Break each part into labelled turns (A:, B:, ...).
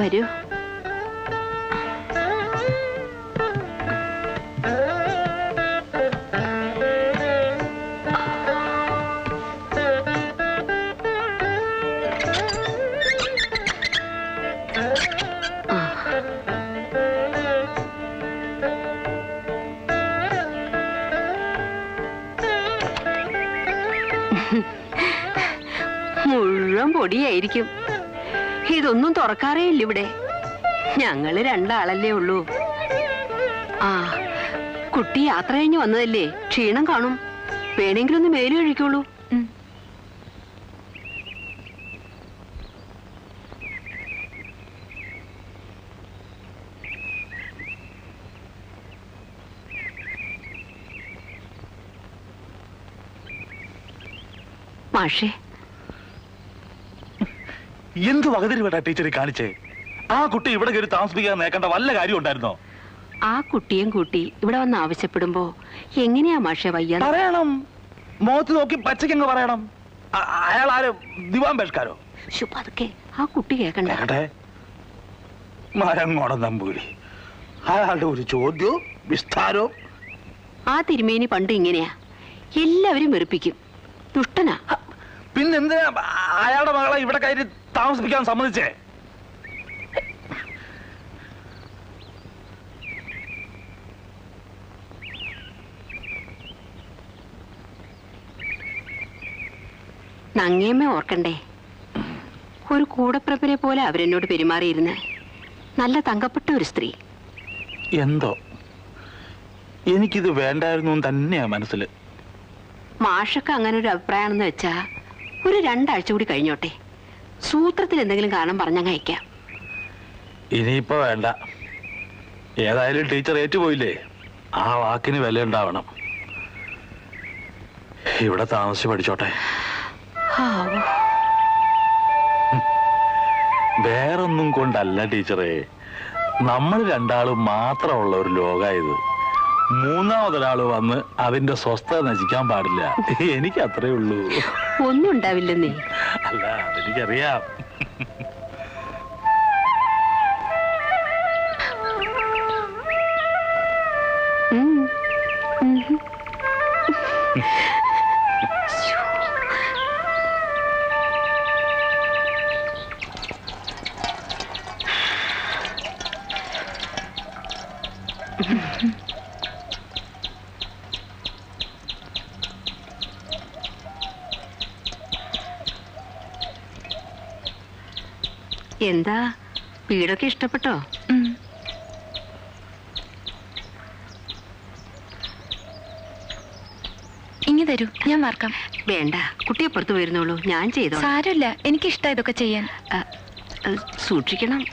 A: വരൂ. മുഴുവൻ പൊടിയായിരിക്കും. ഇതൊന്നും തുറക്കാറേ ഇല്ല ഇവിടെ. ഞങ്ങള് രണ്ടാളല്ലേ ഉള്ളൂ. ആ, കുട്ടി യാത്ര കഴിഞ്ഞ് വന്നതല്ലേ, ക്ഷീണം കാണും. വേണമെങ്കിലും ഒന്ന് മേലും കഴിക്കുള്ളൂ. മാഷേ,
B: എന്ത് വകതിരിവേട്ടാ ടീച്ചറെ കാണിച്ചേ? ആ കുട്ടി ഇവിടെ കയറി താമസിപ്പിക്കാൻ നേക്കേണ്ട വല്ല കാര്യം ഉണ്ടായിരുന്നോ?
A: ആ കുട്ടിയും കൂട്ടി ഇവിടെ വന്ന് ആവശ്യപ്പെടുമ്പോ എങ്ങനെയാ മാഷേ വയ്യ?
B: പറയണം, മുഖത്ത് നോക്കി പച്ചക്കങ്ങ് പറയണം. അയാൾ ആരും ദിവാൻ ബേഷ്കാരോ?
A: അതൊക്കെ ആ കുട്ടി കേക്കണ്ടേ?
B: മരങ്ങോടം നമ്പൂരി, അയാളുടെ ഒരു ചോദ്യവും വിസ്താരവും.
A: ആ തിരുമേനി പണ്ട് ഇങ്ങനെയാ, എല്ലാവരും വെറുപ്പിക്കും. ദുഷ്ടനാ.
B: പിന്നെന്തിനാ അയാളുടെ മകളെ ഇവിടെ കയറി താമസിപ്പിക്കാൻ സമ്മതിച്ചേ?
A: നങ്ങേമ്മ ഓർക്കണ്ടേ, ഒരു കൂടപ്പിറപ്പിനെ പോലെ അവരെന്നോട് പെരുമാറിയിരുന്ന നല്ല തങ്കപ്പെട്ട ഒരു സ്ത്രീ.
B: എന്തോ എനിക്കിത് വേണ്ടായിരുന്നു തന്നെയാ മനസ്സിൽ.
A: മാഷൊക്കെ അങ്ങനെ ഒരു അഭിപ്രായമാണെന്ന് വെച്ചാ ഒരു 2 ആഴ്ച കൂടി കഴിഞ്ഞോട്ടെ. സൂത്രത്തിൽ എന്തെങ്കിലും കാരണം പറഞ്ഞങ്ങ് അയക്കാം.
B: ഇനിയിപ്പോ വേണ്ട. ഏതായാലും ടീച്ചർ ഏറ്റുപോയില്ലേ, ആ വാക്കിന് വില ഉണ്ടാവണം. ഇവിടെ താമസിച്ച് പഠിച്ചോട്ടെ. വേറൊന്നും കൊണ്ടല്ല ടീച്ചറെ, നമ്മൾ രണ്ടാളും മാത്രമുള്ള ഒരു ലോകായത്. മൂന്നാമതൊരാള് വന്ന് അതിന്റെ സ്വസ്ഥത നശിക്കാൻ പാടില്ല. എനിക്ക് അത്രേ ഉള്ളൂ.
A: ഒന്നും ഉണ്ടാവില്ലെന്നേ.
B: അല്ല, അതെനിക്കറിയാം.
A: എന്താ, വീടൊക്കെ ഇഷ്ടപ്പെട്ടോ?
C: ഇങ്ങി തരൂ, ഞാൻ വാർക്കാം.
A: വേണ്ട, കുട്ടിയെ പുറത്തു പോയിരുന്നുള്ളൂ, ഞാൻ ചെയ്തോ.
C: സാരമില്ല, എനിക്കിഷ്ടം ഇതൊക്കെ ചെയ്യാൻ.
A: സൂക്ഷിക്കണം.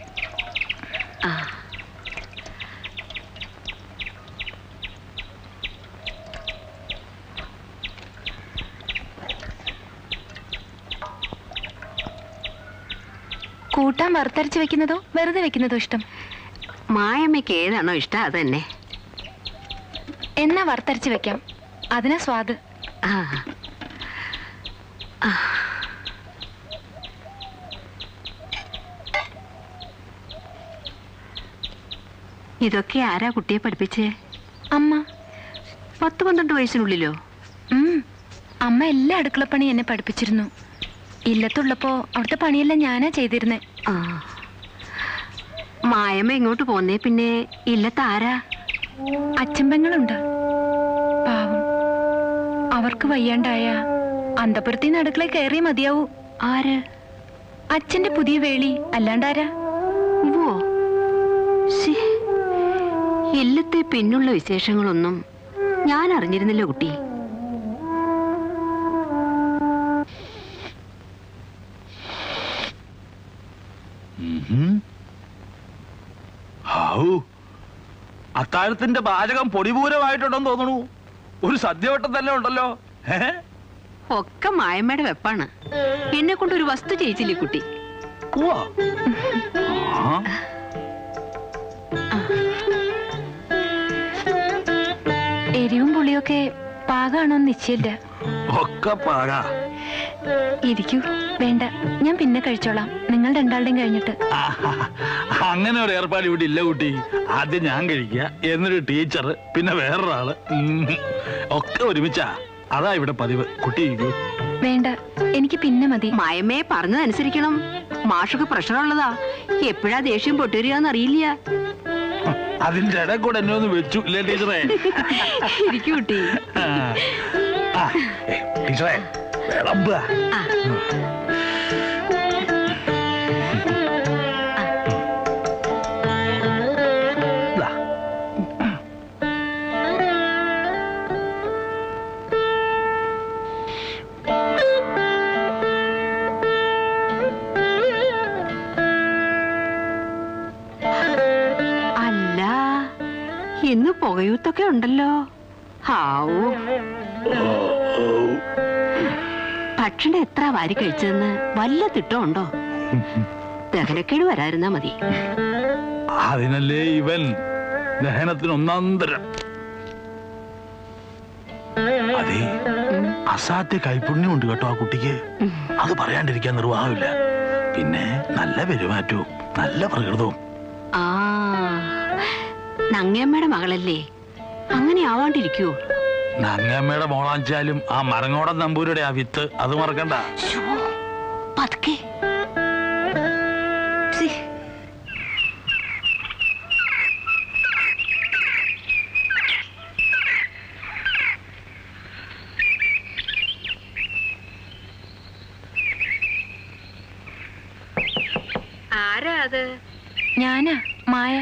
C: കൂട്ടാൻ വറുത്തരച്ച് വെക്കുന്നതോ വെറുതെ വെക്കുന്നതോ ഇഷ്ടം?
A: മായമ്മയ്ക്ക് ഏതാണോ ഇഷ്ടം അത് തന്നെ.
C: എന്നാ വറുത്തരച്ച് വെക്കാം, അതിനാ സ്വാദ്.
A: ഇതൊക്കെ ആരാ കുട്ടിയെ പഠിപ്പിച്ചേ?
C: അമ്മ.
A: 10-12 വയസ്സിനുള്ളിലോ?
C: അമ്മ എല്ലാ അടുക്കളപ്പണി എന്നെ പഠിപ്പിച്ചിരുന്നു. ഇല്ലത്തുള്ളപ്പോ അവിടുത്തെ പണിയെല്ലാം ഞാനാ ചെയ്തിരുന്നേ.
A: മായമ്മ ഇങ്ങോട്ട് പോന്നേ പിന്നെ ഇല്ലത്താരാ?
C: അച്ഛൻ-പെങ്ങളുണ്ട്. പാവം, അവർക്ക് വയ്യാണ്ടായ അന്തപുരത്തിന്ന് അടുക്കള കയറി മതിയാവൂ.
A: ആര്?
C: അച്ഛന്റെ പുതിയ വേളി, അല്ലാണ്ടാരാ?
A: ഇല്ലത്തെ പിന്നുള്ള വിശേഷങ്ങളൊന്നും ഞാൻ അറിഞ്ഞിരുന്നില്ല കുട്ടി.
B: അത്താഴത്തിന്റെ പാചകം പൊടിപൂരമായിട്ടുണ്ടെന്ന് തോന്നുന്നു. ഒരു സദ്യവട്ടം തന്നെ ഉണ്ടല്ലോ.
A: ഒക്കെ മായമ്മയുടെ വെപ്പാണ്. എന്നെ കൊണ്ട് ഒരു വസ്തു ചെയ്യിച്ചില്ലേ കുട്ടി?
C: എരിവും പുളിയൊക്കെ പാകാണോന്ന് നിശ്ചയില്ല.
B: ഒക്കെ പാകാ.
C: ഇരിക്കൂ. വേണ്ട, ഞാൻ പിന്നെ കഴിച്ചോളാം, നിങ്ങൾ രണ്ടാളുടെയും കഴിഞ്ഞിട്ട്.
B: അങ്ങനെ ഒരു ഏർപ്പാട് ഇവിടെ ഇല്ല കുട്ടി. ആദ്യം ഞാൻ കഴിക്കുക, എന്നൊരു ടീച്ചർ, പിന്നെ വേറൊരാള്, ഒക്കെ ഒരുമിച്ചാ. അതാ ഇവിടെ പതിവ്. കുട്ടി ഇരിക്കൂ.
C: വേണ്ട, എനിക്ക് പിന്നെ മതി.
A: മായമ്മയെ പറഞ്ഞതനുസരിക്കണം. മാഷൊക്കെ പ്രഷറുള്ളതാ. എപ്പോഴാ ദേഷ്യം പൊട്ടുവരികയെന്ന് അറിയില്ല.
B: അതിന്റെ ഇടയിൽ കൂടെ എന്നെ ഒന്ന് വെച്ചു ഇല്ലേ ടീച്ചറേ?
A: ഇരിക്കൂ കുട്ടി.
B: ടീച്ചറേ വിളമ്പുക.
A: ഇന്ന് പുകയൂത്തൊക്കെ ഉണ്ടല്ലോ. ഹാവൂ, ഭക്ഷണം എത്ര വാരി കഴിച്ചതെന്ന് വല്ല തിട്ടമുണ്ടോ? ദഹനക്കേട് വരാതിരുന്നാ മതി.
B: അതിനല്ലേ ഇവൻ ദഹനത്തിന് ഒന്നാന്തരം. അതെ, അസാധ്യ കൈപുണ്യം ഉണ്ട് കേട്ടോ ആ കുട്ടിക്ക്. അത് പറയാണ്ടിരിക്കാൻ നിർവാഹമില്ല. പിന്നെ നല്ല പെരുമാറ്റവും നല്ല പ്രകൃതവും.
A: ആ, നങ്ങമ്മയുടെ മകളല്ലേ, അങ്ങനെ ആവാണ്ടിരിക്കൂ.
B: നങ്ങമ്മയുടെ മോളാച്ചാലും ആ മരങ്ങോടൻ നമ്പൂരുടെ ആ വിത്ത് അത് മറക്കണ്ട.
A: പതുക്കെ. ആരാ അത്?
C: ഞാനാ, മായ.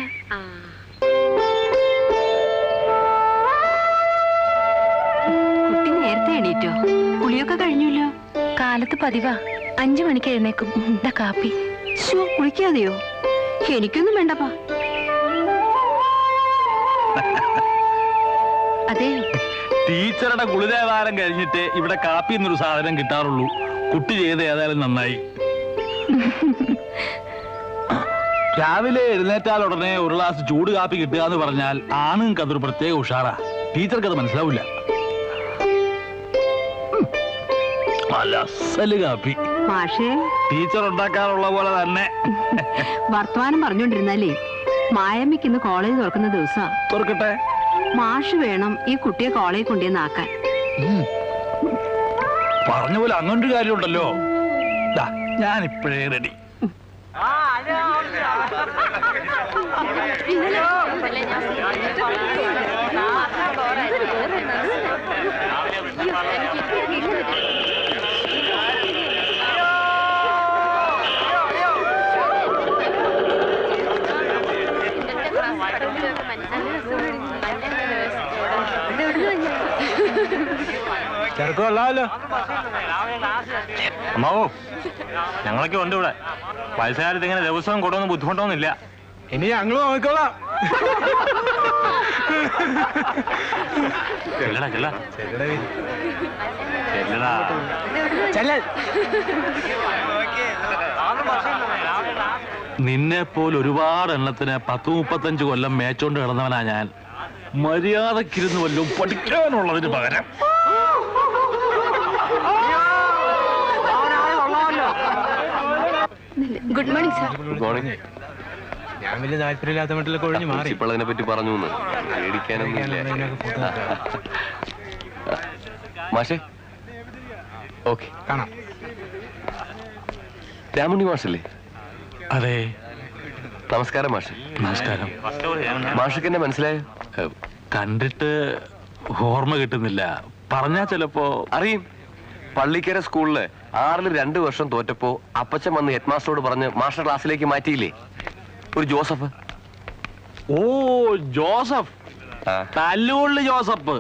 A: കുട്ടി നേരത്തെ എണീറ്റോ? കുളിയൊക്കെ കഴിഞ്ഞല്ലോ.
C: കാലത്ത് പതിവാ, 5 മണിക്ക് എഴുന്നേക്കും. ഇതാ കാപ്പി.
A: കുളിക്കാതെയോ? എനിക്കൊന്നും വേണ്ടപ്പാ. അതെ,
B: ടീച്ചറുടെ കുളിദേവാരം കഴിഞ്ഞിട്ട് ഇവിടെ കാപ്പി എന്നൊരു സാധനം കിട്ടാറുള്ളൂ. കുട്ടി ചെയ്ത് ഏതായാലും നന്നായി. രാവിലെ എഴുന്നേറ്റാൽ ഉടനെ ഒരു ഗ്ലാസ് ചൂട് കാപ്പി കിട്ടുക എന്ന് പറഞ്ഞാൽ ആണുങ്ങൾക്ക് അതൊരു പ്രത്യേക ഉഷാറാ. ടീച്ചർക്ക് അത് മനസ്സിലാവില്ല. അസല് കാപ്പി
A: മാഷേ,
B: ടീച്ചർ ഉണ്ടാക്കാറുള്ള പോലെ തന്നെ.
A: വർത്തമാനം പറഞ്ഞോണ്ടിരുന്നാലേ മായമ്മയ്ക്ക് ഇന്ന് കോളേജ് തുറക്കുന്ന ദിവസാ.
B: തുറക്കട്ടെ.
A: മാഷ് വേണം ഈ കുട്ടിയെ കോളേജിൽ കൊണ്ടുവന്നാക്കാൻ.
B: പറഞ്ഞ പോലെ അങ്ങനൊരു കാര്യമുണ്ടല്ലോ. ഞാൻ ഇപ്പോഴേ റെഡി.
D: ചെറുക്കമല്ലോ അമ്മാവോ, ഞങ്ങളൊക്കെ ഉണ്ട് ഇവിടെ. വയസ്സുകാലത്ത് ഇങ്ങനെ ദിവസവും കൊണ്ടുവന്ന് ബുദ്ധിമുട്ടൊന്നുമില്ല. ഇനി ഞങ്ങൾ നോക്കിക്കോളാം.
B: നിന്നെ പോലെ ഒരുപാട് എണ്ണത്തിന് 10-35 കൊല്ലം മേച്ചോണ്ട് കിടന്നവനാ ഞാൻ. മര്യാദക്കിരുന്ന് വല്ലതും പഠിക്കാനുള്ളതിന് പകരം.
C: Good morning sir.
E: Good morning.
D: ഞാൻ വലിയ താല്പര്യമില്ലാത്ത വീട്ടിലൊക്കെ ഒഴിഞ്ഞു മാറി.
E: ഇപ്പോൾ അതിനെ പറ്റി പറഞ്ഞു പേടിക്കാനൊന്നുമില്ല. മാഷേ, ഓക്കെ
D: കാണാം.
E: രാമുണ്ണി മാഷല്ലേ?
B: അതെ.
E: നമസ്കാരം മാഷെ.
B: നമസ്കാരം.
E: മാഷക്ക് എന്നെ മനസ്സിലായോ?
B: കണ്ടിട്ട് ഓർമ്മ കിട്ടുന്നില്ല. പറഞ്ഞാ ചിലപ്പോ
E: അറിയും. പള്ളിക്കര സ്കൂളില് 6ൽ 2 വർഷം തോറ്റപ്പോ അപ്പച്ചൻ വന്ന് ഹെഡ് മാസ്റ്ററോട് പറഞ്ഞ് മാസ്റ്റർ ക്ലാസ്സിലേക്ക് മാറ്റിയില്ലേ, ഒരു ജോസഫ്.
B: ഓ, ജോസഫ്. തല്ലുകൊള്ളി ജോസഫ്.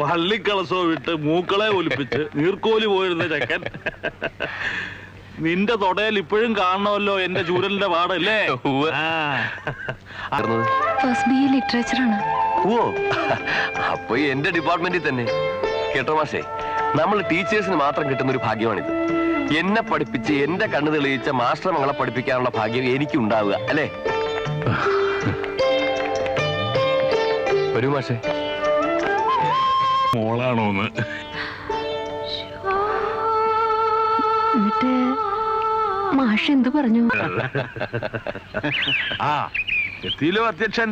B: വള്ളിക്കളസോ വിട്ട് മൂക്കളെ ഒലിപ്പിച്ച് നീർക്കോലി പോയിരുന്ന ചെക്കൻ. നിന്റെ തൊടയിൽ ഇപ്പോഴും കാണണമല്ലോ എന്റെ ചൂരലിന്റെ പാടല്ലേ?
C: First BA ലിറ്ററേച്ചറാണ്.
E: ഓ, അപ്പൊ എന്റെ ഡിപ്പാർട്ട്മെന്റിൽ തന്നെ. കേട്ടോ മാഷേ, നമ്മൾ ടീച്ചേഴ്സിന് മാത്രം കിട്ടുന്ന ഒരു ഭാഗ്യമാണിത്. എന്നെ പഠിപ്പിച്ച് എന്റെ കണ്ണു തെളിയിച്ച മാസ്റ്റർ മകളെ പഠിപ്പിക്കാനുള്ള ഭാഗ്യം എനിക്ക് ഉണ്ടാവുക അല്ലേ? വരൂ മാഷേ.
B: മോളാണോന്ന്?
A: എന്നിട്ട് മാഷ് എന്തു പറഞ്ഞു?
B: ആ എത്തിയില്ലോ അധ്യക്ഷൻ.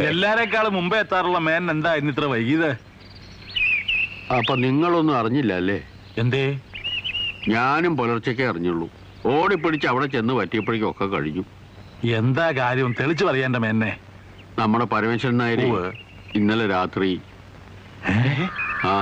B: എല്ലാരെക്കാളും മുമ്പേ എത്താറുള്ള മേൻ എന്താ ഇന്നിത്ര വൈകിയത്?
F: അപ്പൊ നിങ്ങളൊന്നും അറിഞ്ഞില്ല അല്ലേ?
B: എന്തേ?
F: ഞാനും പുലർച്ചയ്ക്കേ അറിഞ്ഞുള്ളൂ. ഓടിപ്പിടിച്ച് അവിടെ ചെന്ന് പറ്റിയപ്പോഴേക്കും ഒക്കെ കഴിഞ്ഞു.
B: എന്താ കാര്യം തെളിച്ചു പറയാൻ്റെ മേന്നെ?
F: നമ്മുടെ പരമേശ്വരൻ നായർ
B: ഉവ്വ്.
F: ഇന്നലെ രാത്രി ആ